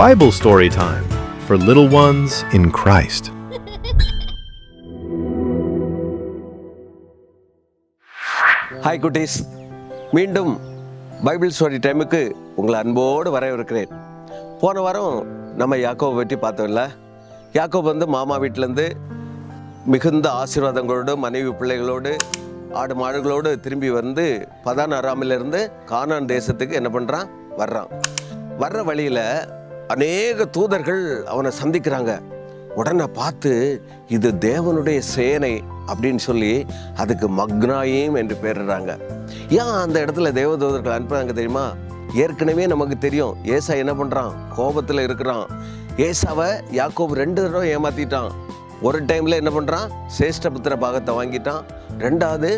Bible Story Time for little ones in Christ. Hi குட்டீஸ், மீண்டும் Bible story டைமுக்கு உங்களை அன்போடு வரவேற்கிறேன். போன வாரம் நம்ம யாக்கோபை பற்றி பார்த்தோம்ல. யாக்கோபு வந்து மாமா வீட்டிலேருந்து மிகுந்த ஆசீர்வாதங்களோடு மனைவி பிள்ளைகளோடு ஆடு மாடுகளோடு திரும்பி வந்து பதான் அராமிலிருந்து கானான் தேசத்துக்கு என்ன பண்ணுறான், வர்ற வழியில் அநேக தூதர்கள் அவனை சந்திக்கிறாங்க. உடனே பார்த்து இது தேவனுடைய சேனை அப்படின்னு சொல்லி அதுக்கு மக்னாயிம் என்று பேருறாங்க. ஏன் அந்த இடத்துல தேவதூதர்கள் அனுப்புறாங்க தெரியுமா? ஏற்கனவே நமக்கு தெரியும், ஏசா என்ன பண்ணுறான், கோபத்தில் இருக்கிறான். ஏசாவை யாக்கோபு 2 தடவை ஏமாற்றிட்டான். ஒரு டைமில் என்ன பண்ணுறான், சேஷ்டபுத்திர பாகத்தை வாங்கிட்டான். 2வது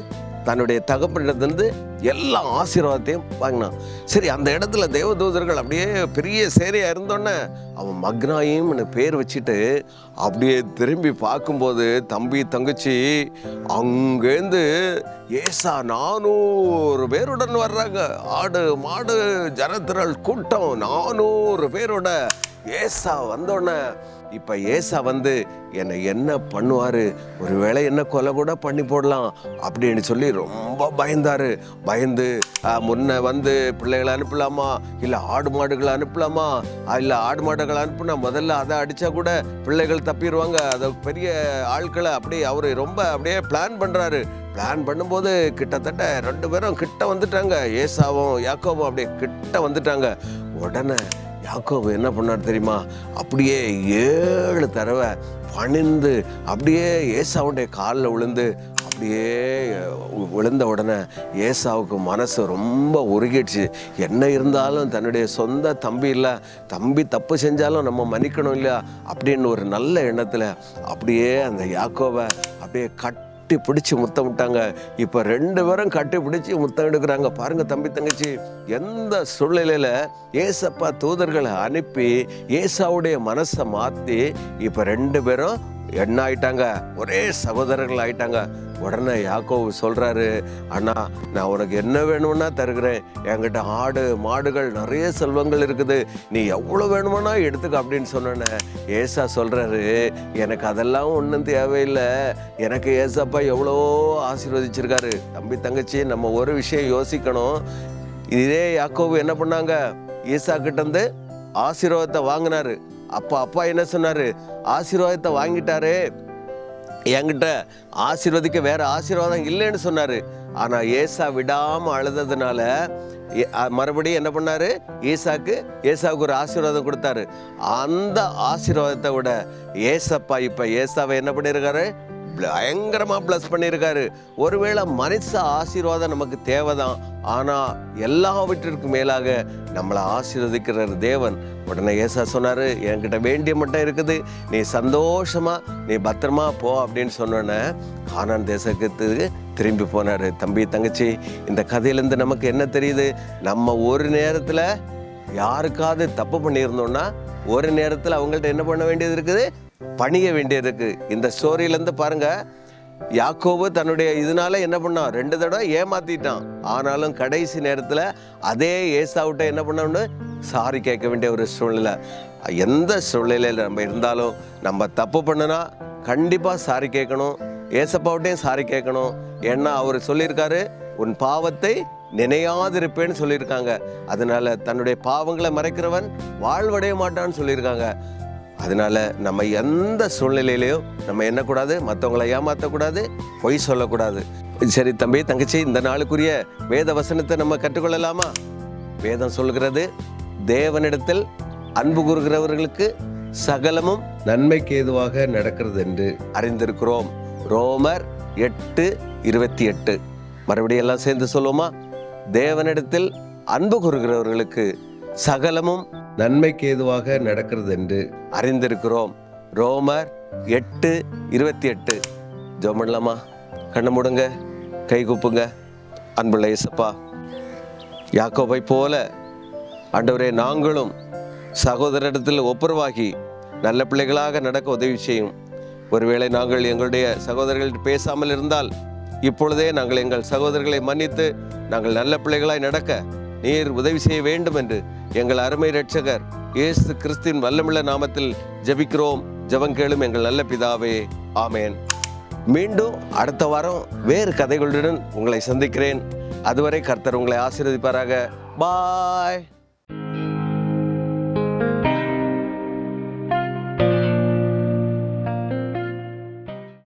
தன்னுடைய தகப்பனிடத்திலிருந்து எல்லா ஆசீர்வாதத்தையும் வாங்கினான். சரி, அந்த இடத்துல தேவதூதர்கள் அப்படியே பெரிய சேரையாக இருந்தோன்னே அவன் மக்னாயிம்னு பேர் வச்சுட்டு அப்படியே திரும்பி பார்க்கும்போது தம்பி தங்கச்சி அங்கேருந்து ஏசா 400 பேருடன் வர்றாங்க. ஆடு மாடு ஜனத்திரள் கூட்டம் 400 பேரோட ஏசா வந்தோடனே இப்போ ஏசா வந்து என்னை என்ன பண்ணுவார், ஒருவேளை என்ன கொலை கூட பண்ணி போடலாம் அப்படின்னு சொல்லி ரொம்ப பயந்து முன்ன வந்து பிள்ளைகளை அனுப்பலாமா, இல்லை ஆடு மாடுகளை அனுப்பலாமா, இல்லை ஆடு மாடுகளை அனுப்புனா முதல்ல அதை அடித்தா கூட பிள்ளைகள் தப்பிடுவாங்க, அதை பெரிய ஆட்களை அப்படியே அவர் ரொம்ப அப்படியே பிளான் பண்ணும்போது கிட்டத்தட்ட 2 பேரும் கிட்ட வந்துட்டாங்க. ஏசாவும் யாக்கோபும் அப்படியே கிட்ட வந்துட்டாங்க. உடனே யாக்கோபு என்ன பண்ணார் தெரியுமா, அப்படியே 7 தடவை பணிந்து அப்படியே ஏசாவுடைய காலில் விழுந்த உடனே ஏசாவுக்கு மனசு ரொம்ப உருகிடுச்சு. என்ன இருந்தாலும் தன்னுடைய சொந்த தம்பி இல்லை, தம்பி தப்பு செஞ்சாலும் நம்ம மன்னிக்கணும் இல்லையா அப்படின்னு ஒரு நல்ல எண்ணத்தில் அப்படியே அந்த யாக்கோபை அப்படியே கட்டி பிடிச்சி முத்தம் விட்டாங்க. இப்போ 2 பேரும் கட்டி பிடிச்சி முத்தம் எடுக்கிறாங்க. பாருங்க தம்பி தங்கச்சி, எந்த சூழ்நிலையில ஏசப்பா தூதர்களை அனுப்பி ஏசாவுடைய மனசை மாற்றி இப்போ 2 பேரும் என்ன ஆயிட்டாங்க, ஒரே சகோதரர்கள் ஆயிட்டாங்க. உடனே யாக்கோபு சொல்றாரு, அண்ணா நான் உனக்கு என்ன வேணும்னா தருகிறேன், என்கிட்ட ஆடு மாடுகள் நிறைய செல்வங்கள் இருக்குது, நீ எவ்வளோ வேணுமானா எடுத்துக்க அப்படின்னு சொன்னேன்னு ஏசா சொல்றாரு, எனக்கு அதெல்லாம் ஒன்றும் தேவையில்லை, எனக்கு ஏசப்பா எவ்வளோ ஆசீர்வதிச்சிருக்காரு. தம்பி தங்கச்சி, நம்ம ஒரு விஷயம் யோசிக்கணும். இதே யாக்கோபு என்ன பண்ணாங்க, ஏசா கிட்ட இருந்து ஆசீர்வாதத்தை வாங்கினாரு. அப்பா என்ன சொன்னாரு, ஆசீர்வாதத்தை வாங்கிட்டாரு, என்கிட்ட ஆசீர்வதிக்க வேற ஆசீர்வாதம் இல்லைன்னு சொன்னாரு. ஆனா ஏசா விடாம அழுததுனால மறுபடியும் என்ன பண்ணாரு, ஏசாவுக்கு ஒரு ஆசீர்வாதம் கொடுத்தாரு. அந்த ஆசீர்வாதத்தை விட ஏசப்பா இப்ப ஏசாவை என்ன பண்ணிருக்காரு, பயங்கரமா பிளஸ் பண்ணியிருக்காரு. ஒருவேளை மனுஷ ஆசீர்வாதம் நமக்கு தேவைதான், ஆனா எல்லாவற்றிற்கும் மேலாக நம்மளை ஆசீர்வதிக்கிற தேவன். உடனே ஏசா சொன்னாரு, என்கிட்ட வேண்டிய மட்டும் இருக்குது, நீ சந்தோஷமா நீ பத்திரமா போ அப்படின்னு சொன்னோன்னே கானான் தேசத்துக்கு திரும்பி போனாரு. தம்பி தங்கச்சி, இந்த கதையிலேருந்து நமக்கு என்ன தெரியுது, நம்ம ஒரு நேரத்தில் யாருக்காவது தப்பு பண்ணியிருந்தோம்னா ஒரு நேரத்தில் அவங்கள்ட்ட என்ன பண்ண வேண்டியது இருக்குது, பணிய வேண்டியது இருக்கு. இந்த ஸ்டோரியிலேருந்து பாருங்க, யாக்கோபு தன்னுடைய இதனால என்ன பண்ணான், 2 தடவை ஏமாத்திட்டான். ஆனாலும் கடைசி நேரத்தில் அதே ஏசாவிட்ட என்ன பண்ணோன்னு சாரி கேட்க வேண்டிய ஒரு சூழ்நிலை. எந்த சூழ்நிலையில் நம்ம இருந்தாலும் நம்ம தப்பு பண்ணனா கண்டிப்பாக சாரி கேட்கணும், ஏசப்பாவிட்டையும் சாரி கேட்கணும். ஏன்னா அவர் சொல்லியிருக்காரு, உன் பாவத்தை நினையாதிருப்பேன்னு சொல்லியிருக்காங்க. அதனால தன்னுடைய பாவங்களை மறைக்கிறவன் வாழ்வடைய மாட்டான்னு சொல்லியிருக்காங்க. அதனால நம்ம எந்த சூழ்நிலையிலையும் நம்ம என்னக்கூடாது, மற்றவங்களை ஏமாற்றக்கூடாது, பொய் சொல்லக்கூடாது. சரி தம்பி தங்கச்சி, இந்த நாளுக்குரிய வேத வசனத்தை நம்ம கற்றுக்கொள்ளலாமா? வேதம் சொல்கிறது, தேவனிடத்தில் அன்பு கூறுகிறவர்களுக்கு சகலமும் நன்மைக்கு ஏதுவாக நடக்கிறது என்று அறிந்திருக்கிறோம். ரோமர் 8:28. மறுபடியும் எல்லாம் சேர்ந்து சொல்லுவோமா? தேவனிடத்தில் அன்பு கூறுகிறவர்களுக்கு சகலமும் நன்மைக்கு ஏதுவாக நடக்கிறது என்று அறிந்திருக்கிறோம். ரோமர் 8:28. ஜெபம் பண்ணலாமா? கண்ணை மூடுங்க, கை கூப்புங்க. அன்புள்ள இயேசப்பா, யாக்கோபை போல ஆண்டவரே நாங்களும் சகோதரரிடத்தில் ஒப்புரவாகி நல்ல பிள்ளைகளாக நடக்க உதவி செய்யும். ஒருவேளை நாங்கள் எங்களுடைய சகோதரர்கள் பேசாமல் இருந்தால் இப்பொழுதே நாங்கள் எங்கள் சகோதரர்களை மன்னித்து நாங்கள் நல்ல பிள்ளைகளாய் நடக்க நீர் உதவி செய்ய வேண்டும் என்று எங்கள் அருமை இரட்சகர் இயேசு கிறிஸ்துவின் வல்லமுள்ள நாமத்தில் ஜெபிக்கிறோம். ஜெபங்கேளும் எங்கள் நல்ல பிதாவே. ஆமேன். மீண்டும் அடுத்த வாரம் வேறு கதைகளுடன் உங்களை சந்திக்கிறேன். அதுவரை கர்த்தர் உங்களை ஆசீர்வதிப்பாராக. பாய்.